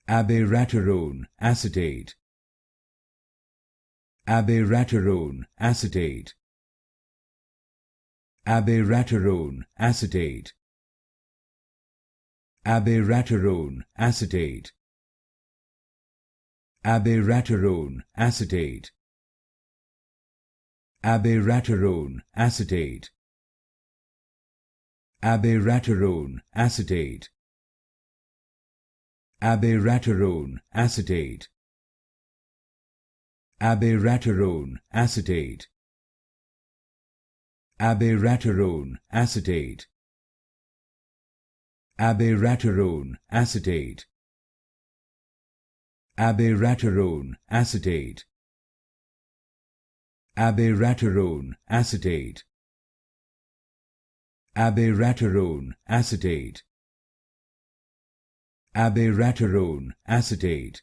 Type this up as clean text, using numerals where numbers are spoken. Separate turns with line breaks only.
Abiraterone Acetate. Abiraterone Acetate. Abiraterone Acetate. Abiraterone Acetate. Abiraterone Acetate. Abiraterone Acetate. Abiraterone Acetate. Abiraterone Acetate. Abiraterone Acetate. Abiraterone Acetate. Abiraterone Acetate. Abiraterone Acetate. Abiraterone Acetate. Abiraterone Acetate. Abiraterone Acetate.